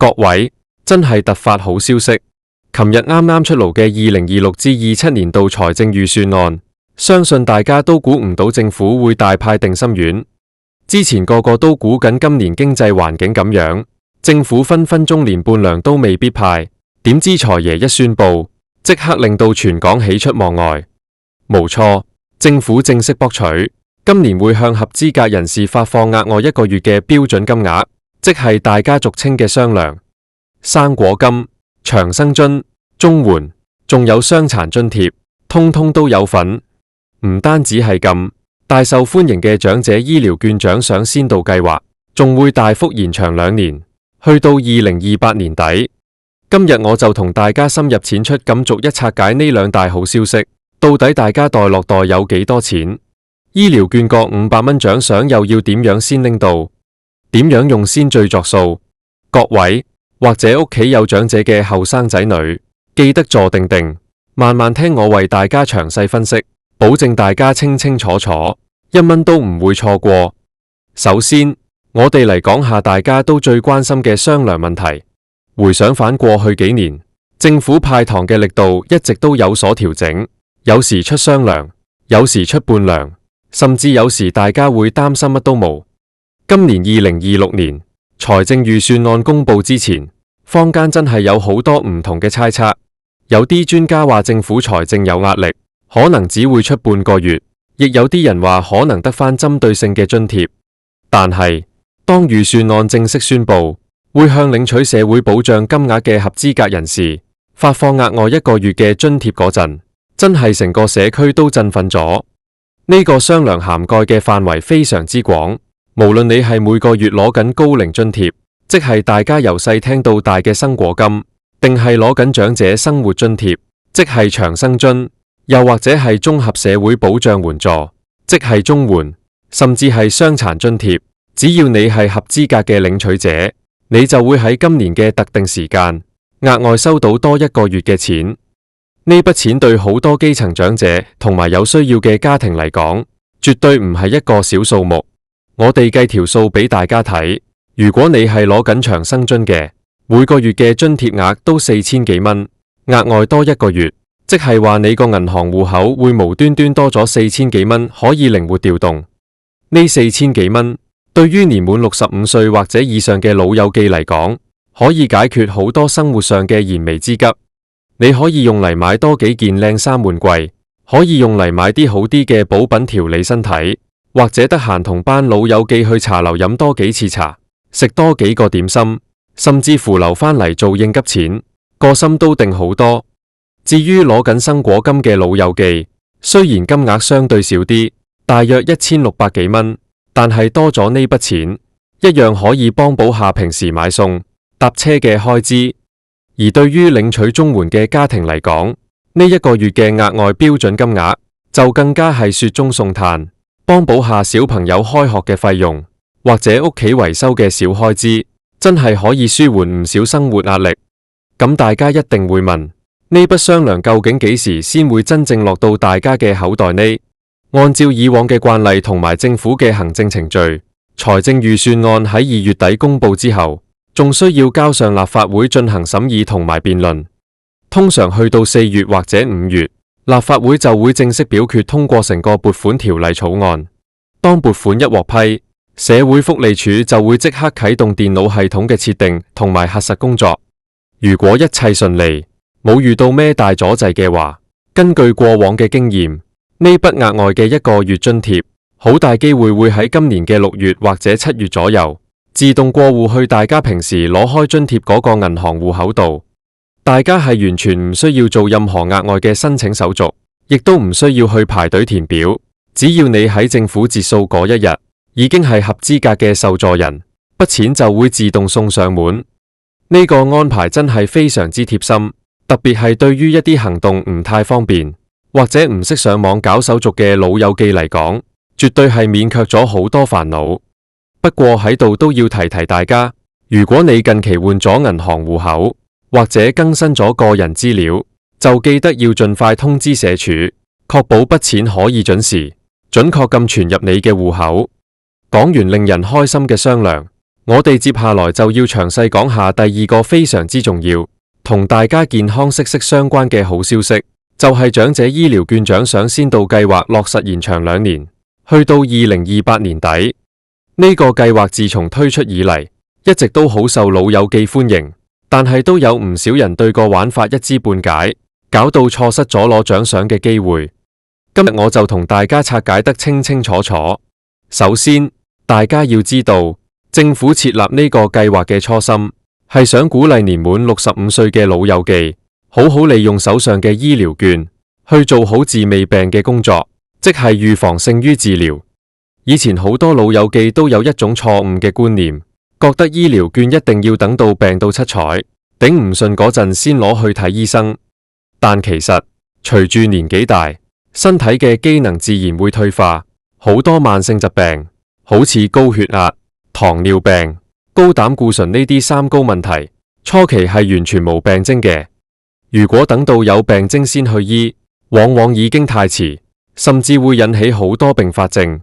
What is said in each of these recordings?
各位，真係突發好消息！琴日啱啱出爐嘅2026至27年度財政預算案，相信大家都估唔到政府會大派定心丸。之前個個都估緊今年經濟環境咁樣，政府分分鐘連半糧都未必派，點知財爺一宣布，即刻令到全港喜出望外。冇錯，政府正式博取，今年會向合資格人士發放額外1個月嘅標準金額，即係大家俗稱嘅雙糧、生果金、長生津、綜援，仲有傷殘津貼，通通都有份。唔單止係咁，大受歡迎嘅長者醫療券獎賞先導計劃，仲會大幅延長2年，去到2028年底。今日我就同大家深入淺出咁逐一拆解呢兩大好消息，到底大家袋落袋有幾多錢？醫療券個500蚊獎賞又要點樣先拎到？點樣用先最作數？各位或者屋企有長者嘅後生仔女，記得坐定定，慢慢聽我為大家詳細分析，保證大家清清楚楚，1蚊都唔會錯過。首先，我哋嚟講下大家都最關心嘅雙糧問題。回想返過去幾年，政府派糖嘅力度一直都有所調整，有時出雙糧，有時出半糧，甚至有時大家會擔心乜都冇。今年2026年財政預算案公布之前，坊間真係有好多唔同嘅猜測，有啲專家話政府財政有壓力，可能只會出半個月，亦有啲人話可能得返針對性嘅津貼。但係當預算案正式宣布，會向領取社會保障金額嘅合資格人士發放額外1個月嘅津貼嗰陣，真係成個社區都振奮咗。呢個雙糧涵蓋嘅範圍非常之廣，無論你係每個月攞緊高齡津貼，即係大家由細聽到大嘅生果金，定係攞緊長者生活津貼，即係長生津，又或者係綜合社會保障援助，即係綜援，甚至係傷殘津貼，只要你係合資格嘅領取者，你就會喺今年嘅特定時間額外收到多1個月嘅錢。呢筆錢對好多基層長者同埋有需要嘅家庭嚟講，絕對唔係一個小數目。我哋計條數俾大家睇，如果你係攞緊長生津嘅，每個月嘅津貼額都4000幾蚊，額外多1個月，即係話你個銀行戶口會無端端多咗4000幾蚊可以靈活調動。呢4000幾蚊對於年滿65歲或者以上嘅老友記嚟講，可以解決好多生活上嘅燃眉之急。你可以用嚟買多幾件靚衫換季，可以用嚟買啲好啲嘅補品調理身體，或者得閒同班老友記去茶樓飲多幾次茶，食多幾個點心，甚至乎留返嚟做應急錢，個心都定好多。至於攞緊生果金嘅老友記，雖然金額相對少啲，大約1600幾蚊，但係多咗呢筆錢，一樣可以幫補下平時買餸、搭車嘅開支。而對於領取綜援嘅家庭嚟講，呢1個月嘅額外標準金額就更加係雪中送炭，幫補下小朋友開學嘅費用，或者屋企維修嘅小開支，真係可以舒緩唔少生活壓力。咁大家一定會問，呢筆雙糧究竟幾時先會真正落到大家嘅口袋呢？按照以往嘅慣例同埋政府嘅行政程序，財政預算案喺2月底公布之後，仲需要交上立法會進行審議同埋辯論。通常去到4月或者5月，立法會就會正式表決通過成個撥款條例草案。當撥款一獲批，社會福利署就會即刻啟動電腦系統嘅設定同埋核實工作。如果一切順利，冇遇到咩大阻滯嘅話，根據過往嘅經驗，呢筆額外嘅1個月津貼，好大機會會喺今年嘅6月或者7月左右，自動過戶去大家平時攞開津貼嗰個銀行戶口度。大家係完全唔需要做任何額外嘅申請手續，亦都唔需要去排隊填表，只要你喺政府截數嗰一日已經係合資格嘅受助人，筆錢就會自動送上門。呢個安排真係非常之貼心，特別係對於一啲行動唔太方便或者唔識上網搞手續嘅老友記嚟講，絕對係免卻咗好多煩惱。不過喺度都要提提大家，如果你近期換咗銀行戶口或者更新咗個人資料，就記得要盡快通知社署，確保筆錢可以準時、準確咁存入你嘅戶口。講完令人開心嘅雙糧，我哋接下來就要詳細講下第二個非常之重要，同大家健康息息相關嘅好消息，就係長者醫療券獎賞先導計劃落實延長2年，去到2028年底。呢個計劃自從推出以嚟，一直都好受老友記歡迎，但係都有唔少人對個玩法一知半解，搞到錯失咗攞獎賞嘅機會。今日我就同大家拆解得清清楚楚。首先，大家要知道，政府設立呢個計劃嘅初心，係想鼓勵年滿65歲嘅老友記，好好利用手上嘅醫療券，去做好治未病嘅工作，即係預防勝於治療。以前好多老友記都有一種錯誤嘅觀念，覺得醫療券一定要等到病到七彩，頂唔順嗰陣先攞去睇醫生。但其實，隨住年紀大，身體嘅機能自然會退化，好多慢性疾病，好似高血壓、糖尿病、高膽固醇呢啲三高問題，初期係完全冇病徵嘅。如果等到有病徵先去醫，往往已經太遲，甚至會引起好多併發症。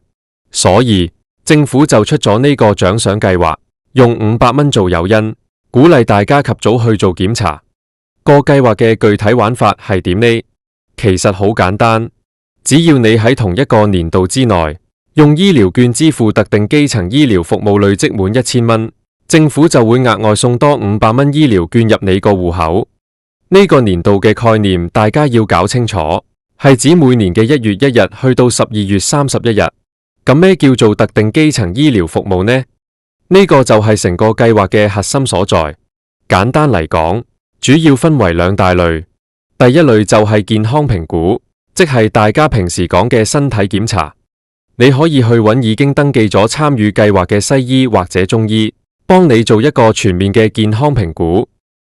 所以政府就出咗呢個獎賞計劃，用500蚊做誘因，鼓勵大家及早去做檢查。個計劃嘅具體玩法係點呢？其實好簡單，只要你喺同一個年度之內，用醫療券支付特定基層醫療服務累積滿1000蚊，政府就會額外送多500蚊醫療券入你個戶口。呢個年度嘅概念大家要搞清楚，係指每年嘅1月1日去到12月31日。咁咩叫做特定基層醫療服務呢？呢個就係成個計劃嘅核心所在。簡單嚟講，主要分為2大類。第一類就係健康評估，即係大家平時講嘅身體檢查。你可以去揾已經登記咗參與計劃嘅西醫或者中醫，幫你做一個全面嘅健康評估。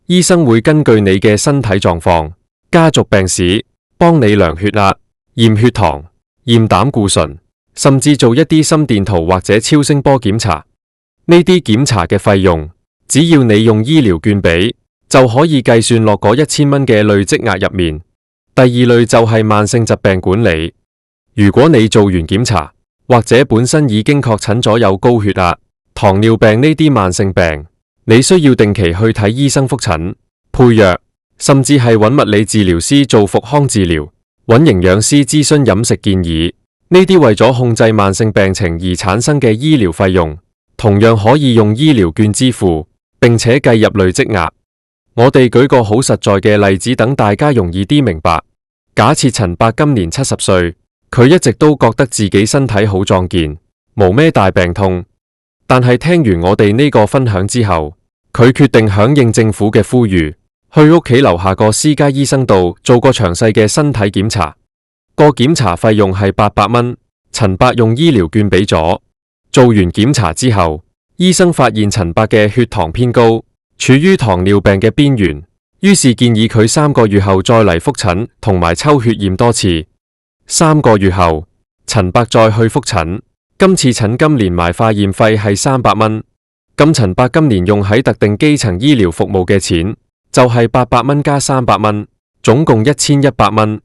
醫生會根據你嘅身體狀況、家族病史，幫你量血壓、驗血糖、驗膽固醇，甚至做一啲心電圖或者超聲波檢查。呢啲檢查嘅費用，只要你用醫療券俾，就可以計算落嗰1000蚊嘅累積額入面。第二類就係慢性疾病管理。如果你做完檢查，或者本身已經確診咗有高血壓、糖尿病呢啲慢性病，你需要定期去睇醫生覆診、配藥，甚至係揾物理治療師做復康治療，揾營養師諮詢飲食建議。呢啲為咗控制慢性病情而產生嘅醫療費用，同樣可以用醫療券支付，並且計入累積額。我哋舉個好實在嘅例子，等大家容易啲明白。假設陳伯今年70歲，佢一直都覺得自己身體好壯健，冇咩大病痛。但係聽完我哋呢個分享之後，佢決定響應政府嘅呼籲，去屋企樓下個私家醫生度做個詳細嘅身體檢查。個檢查費用係800蚊，陳伯用醫療券俾咗。做完檢查之後，醫生發現陳伯嘅血糖偏高，處於糖尿病嘅邊緣，於是建議佢3個月後再嚟覆診，同埋抽血驗多次。3個月後，陳伯再去覆診，今次診金連埋化驗費係300蚊。咁陳伯今年用喺特定基層醫療服務嘅錢，就係800蚊加300蚊，總共1100蚊。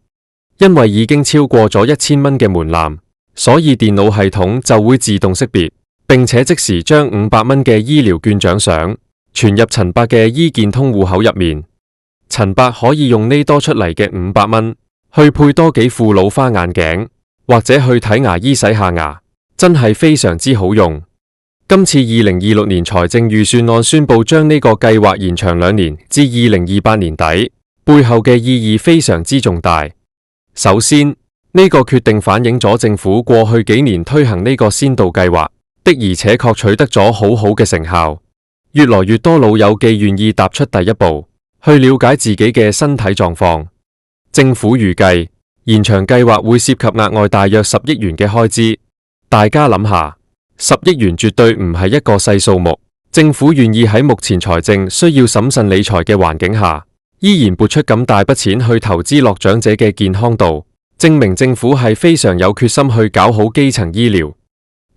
因為已經超過咗1000蚊嘅門檻，所以電腦系統就會自動識別，並且即時將500蚊嘅醫療券獎賞存入陳伯嘅醫健通戶口入面。陳伯可以用呢多出嚟嘅500蚊去配多幾副老花眼鏡，或者去睇牙醫洗下牙，真係非常之好用。今次2026年財政預算案宣布將呢個計劃延長2年至2028年底，背後嘅意義非常之重大。首先，呢個決定反映咗政府過去幾年推行呢個先導計劃的而且確取得咗好好嘅成效，越來越多老友記願意踏出第一步，去了解自己嘅身體狀況。政府預計延長計劃會涉及額外大約10億元嘅開支，大家諗下，10億元絕對唔係一個細數目。政府願意喺目前財政需要審慎理財嘅環境下，依然撥出咁大筆錢去投資落長者嘅健康度，證明政府係非常有決心去搞好基層醫療。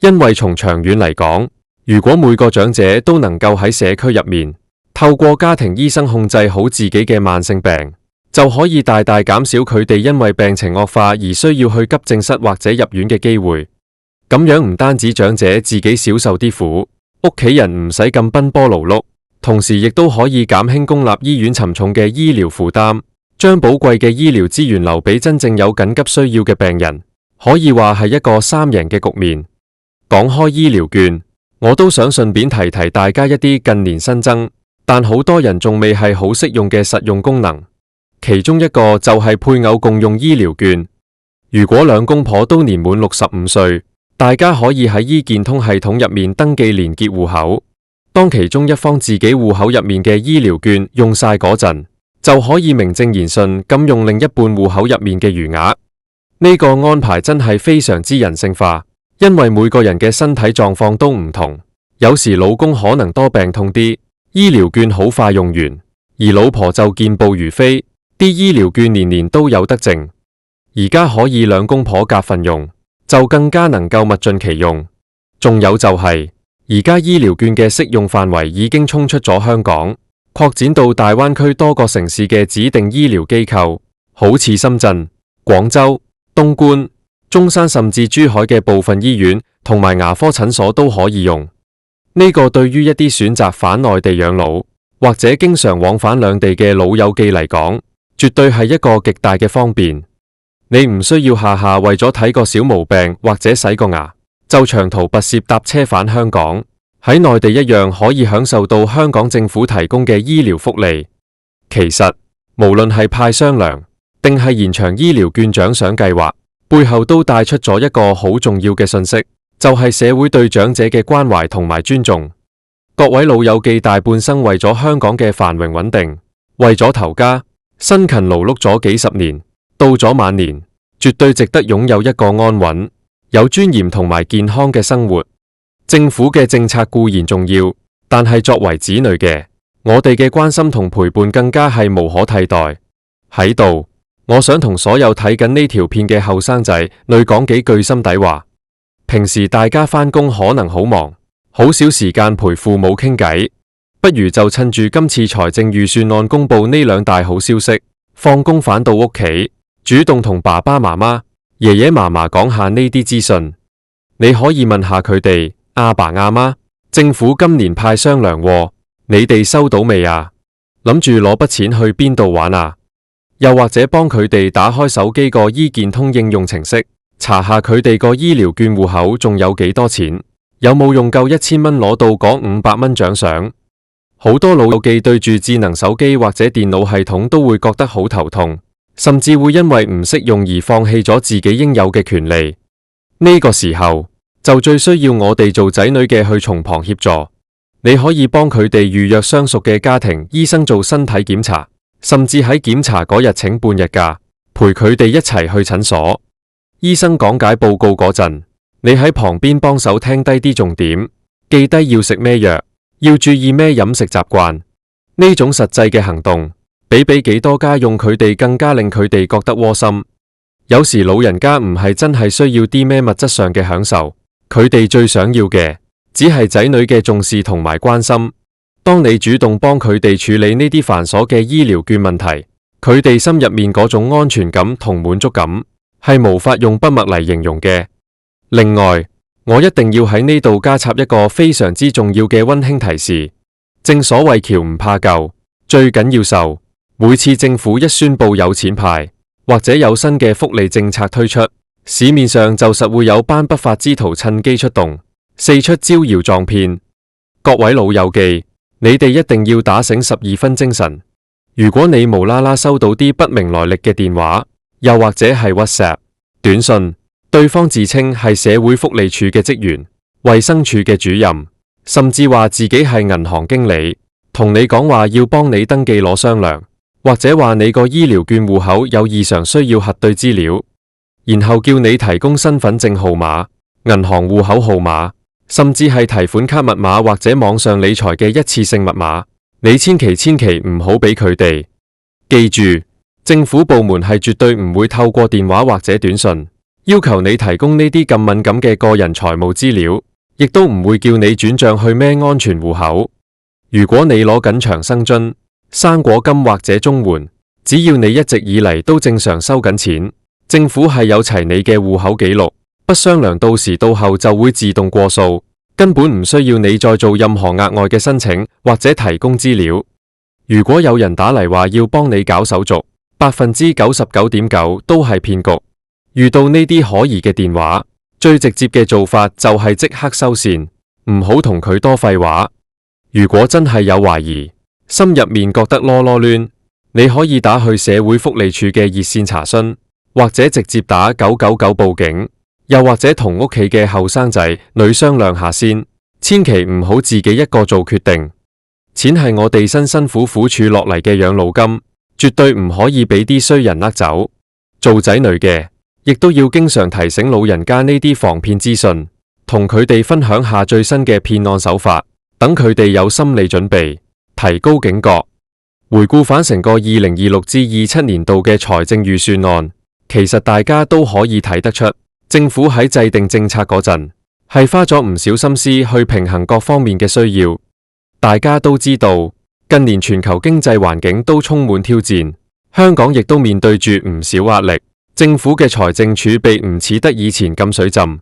因為從長遠嚟講，如果每個長者都能夠喺社區入面，透過家庭醫生控制好自己嘅慢性病，就可以大大減少佢哋因為病情惡化而需要去急症室或者入院嘅機會。咁樣唔單止長者自己少受啲苦，屋企人唔使咁奔波勞碌，同時亦都可以減輕公立醫院沉重嘅醫療負擔，將寶貴嘅醫療資源留俾真正有緊急需要嘅病人，可以話係一個三贏嘅局面。講開醫療券，我都想順便提提大家一啲近年新增，但好多人仲未係好識用嘅實用功能。其中一個就係配偶共用醫療券。如果兩公婆都年滿65歲，大家可以喺醫健通系統入面登記連結戶口。當其中一方自己戶口入面嘅醫療券用晒嗰陣，就可以名正言順咁用另一半戶口入面嘅餘額。呢個安排真係非常之人性化。因為每個人嘅身體狀況都唔同，有時老公可能多病痛啲，醫療券好快用完，而老婆就健步如飛，啲醫療券年年都有得剩。而家可以兩公婆夾份用，就更加能夠物盡其用。仲有就係，而家醫療券嘅適用範圍已經衝出咗香港，擴展到大灣區多個城市嘅指定醫療機構，好似深圳、廣州、東莞、中山甚至珠海嘅部分醫院同埋牙科診所都可以用。呢個對於一啲選擇返內地養老或者經常往返兩地嘅老友記嚟講，絕對係一個極大嘅方便。你唔需要下下為咗睇個小毛病或者洗個牙，就長途跋涉搭車返香港，喺內地一樣可以享受到香港政府提供嘅醫療福利。其實無論係派雙糧定係延長醫療券獎賞計劃，背後都帶出咗一個好重要嘅信息，就係社會對長者嘅關懷同埋尊重。各位老友記大半生為咗香港嘅繁榮穩定，為咗頭家，辛勤勞碌咗幾十年，到咗晚年，絕對值得擁有一個安穩、有尊嚴同埋健康嘅生活。政府嘅政策固然重要，但係作為子女嘅，我哋嘅關心同陪伴更加係無可替代。喺度，我想同所有睇緊呢條片嘅後生仔女講幾句心底話。平時大家返工可能好忙，好少時間陪父母傾偈，不如就趁住今次財政預算案公布呢兩大好消息，放工返到屋企，主動同爸爸媽媽、爺爺嫲嫲講下呢啲資訊。你可以問下佢哋，阿爸阿媽，政府今年派雙糧喎，你哋收到未啊？諗住攞筆錢去邊度玩啊？又或者幫佢哋打開手機個醫健通應用程式，查下佢哋個醫療券戶口仲有幾多錢，有冇用夠1000蚊攞到嗰500蚊獎賞。好多老友記對住智能手機或者電腦系統都會覺得好頭痛，甚至會因為唔識用而放棄咗自己應有嘅權利。呢個時候就最需要我哋做仔女嘅去從旁協助。你可以幫佢哋預約相熟嘅家庭醫生做身體檢查，甚至喺檢查嗰日請半日假，陪佢哋一齊去診所。醫生講解報告嗰陣，你喺旁邊幫手聽低啲重點，記低要食咩藥，要注意咩飲食習慣。呢種實際嘅行動，比幾多家用佢哋更加令佢哋覺得窩心。有時老人家唔係真係需要啲咩物質上嘅享受，佢哋最想要嘅，只係仔女嘅重視同埋關心。當你主動幫佢哋處理呢啲繁瑣嘅醫療券問題，佢哋心入面嗰種安全感同滿足感，係無法用筆墨嚟形容嘅。另外，我一定要喺呢度加插一個非常之重要嘅溫馨提示。正所謂橋唔怕舊，最緊要受。每次政府一宣布有錢派，或者有新嘅福利政策推出，市面上就實會有班不法之徒趁機出動，四出招搖撞騙。各位老友記，你哋一定要打醒12分精神。如果你無啦啦收到啲不明來歷嘅電話，又或者係 WhatsApp 短信，對方自稱係社會福利署嘅職員、衛生署嘅主任，甚至話自己係銀行經理，同你講話要幫你登記攞雙糧，或者話你個醫療券戶口有異常需要核對資料，然後叫你提供身份證號碼、銀行戶口號碼，甚至係提款卡密碼或者網上理財嘅一次性密碼，你千祈唔好俾佢哋。記住，政府部門係絕對唔會透過電話或者短信要求你提供呢啲咁敏感嘅個人財務資料，亦都唔會叫你轉賬去咩安全戶口。如果你攞緊長生津、生果金或者綜援，只要你一直以嚟都正常收緊錢，政府係有齊你嘅戶口記錄，不商量到時到後就會自動過數，根本唔需要你再做任何額外嘅申請或者提供資料。如果有人打嚟話要幫你搞手續，99.9%都係騙局。遇到呢啲可疑嘅電話，最直接嘅做法就係即刻收線，唔好同佢多廢話。如果真係有懷疑，心入面覺得囉囉攣，你可以打去社會福利署嘅熱線查詢，或者直接打999報警，又或者同屋企嘅後生仔女商量下先，千祈唔好自己一個做決定。錢係我哋辛辛苦苦儲落嚟嘅養老金，絕對唔可以俾啲衰人呃走。做仔女嘅，亦都要經常提醒老人家呢啲防騙資訊，同佢哋分享下最新嘅騙案手法，等佢哋有心理準備，提高警覺。回顧返成個2026至27年度嘅財政預算案，其實大家都可以睇得出，政府喺制定政策嗰陣，係花咗唔少心思去平衡各方面嘅需要。大家都知道，近年全球經濟環境都充滿挑戰，香港亦都面對住唔少壓力，政府嘅財政儲備唔似得以前咁水浸。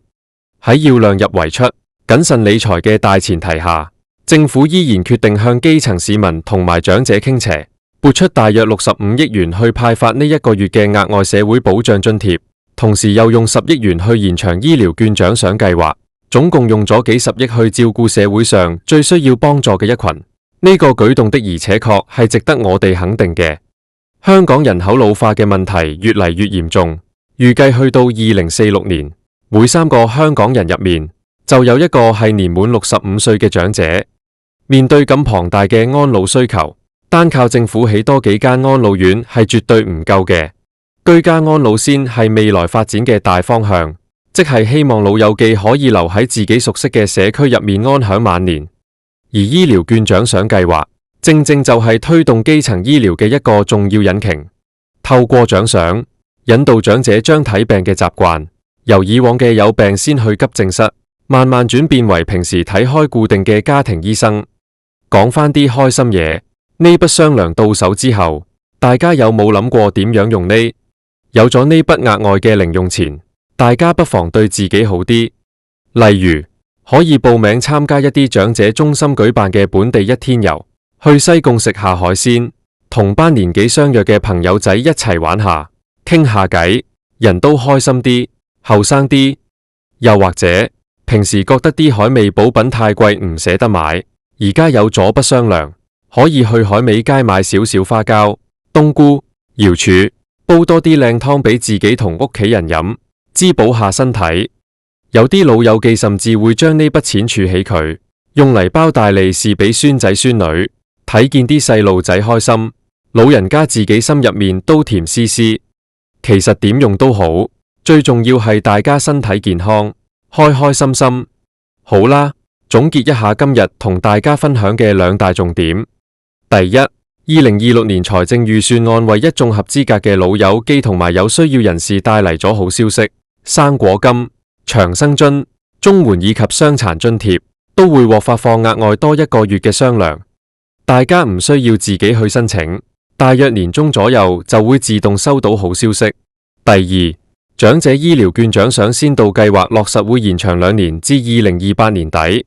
喺要量入為出、謹慎理財嘅大前提下，政府依然決定向基層市民同埋長者傾斜，撥出大約65億元去派發呢一個月嘅額外社會保障津貼，同時又用10億元去延長醫療券獎賞計劃。總共用咗幾十億去照顧社會上最需要幫助嘅一群，呢個舉動的而且確係值得我哋肯定嘅。香港人口老化嘅問題越嚟越嚴重，預計去到2046年，每3個香港人入面就有一個係年滿65歲嘅長者。面對咁龐大嘅安老需求，單靠政府起多幾間安老院係絕對唔夠嘅。居家安老先係未來發展嘅大方向。即係希望老友記可以留喺自己熟悉嘅社區入面安享晚年，而醫療券獎賞計劃正正就係推動基層醫療嘅一個重要引擎。透過獎賞，引導長者將睇病嘅習慣，由以往嘅有病先去急症室，慢慢轉變為平時睇開固定嘅家庭醫生。講返啲開心嘢，呢筆雙糧到手之後，大家有冇諗過點樣用呢？有咗呢筆額外嘅零用錢，大家不妨對自己好啲，例如可以報名參加一啲長者中心舉辦嘅本地1天遊，去西貢食下海鮮，同班年紀相若嘅朋友仔一齊玩下，傾下偈，人都開心啲，後生啲。又或者平時覺得啲海味補品太貴唔捨得買，而家有咗筆雙糧，可以去海味街買少少花膠、冬菇、瑤柱，煲多啲靚湯俾自己同屋企人飲，滋補下身體。有啲老友記甚至會將呢筆錢儲起佢，用嚟包大利是俾孫仔孫女，睇見啲細路仔開心，老人家自己心入面都甜絲絲。其實點用都好，最重要係大家身體健康，開開心心。好啦，總結一下今日同大家分享嘅2大重點。第一，2026年財政預算案為一眾合資格嘅老友記同埋有需要人士帶嚟咗好消息，生果金、長生津、綜援以及傷殘津貼都會獲發放額外多1個月嘅雙糧，大家唔需要自己去申請，大約年中左右就會自動收到好消息。第二，長者醫療券獎賞先導計劃落實會延長2年至2028年底，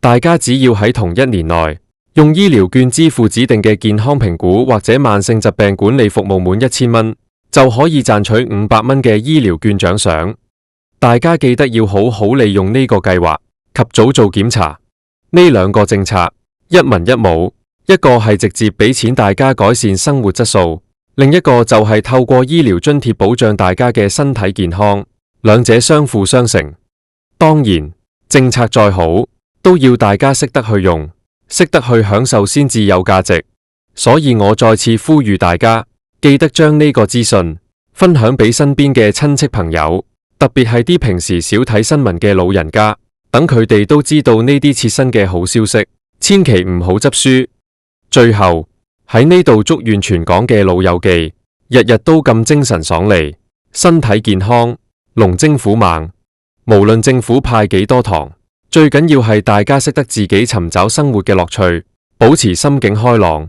大家只要喺同一年內用醫療券支付指定嘅健康評估或者慢性疾病管理服務滿1000蚊，就可以賺取500蚊嘅醫療券獎賞。大家記得要好好利用呢個計劃，及早做檢查。呢2個政策一文一武，一個係直接俾錢大家改善生活質素，另一個就係透過醫療津貼保障大家嘅身體健康，兩者相輔相成。當然，政策再好，都要大家識得去用，識得去享受先至有價值。所以我再次呼籲大家，記得將呢個資訊分享俾身邊嘅親戚朋友，特別係啲平時少睇新聞嘅老人家，等佢哋都知道呢啲切身嘅好消息，千祈唔好執輸。最後喺呢度祝願全港嘅老友記日日都咁精神爽利，身體健康，龍精虎猛。無論政府派幾多糖，最緊要係大家識得自己尋找生活嘅樂趣，保持心境開朗。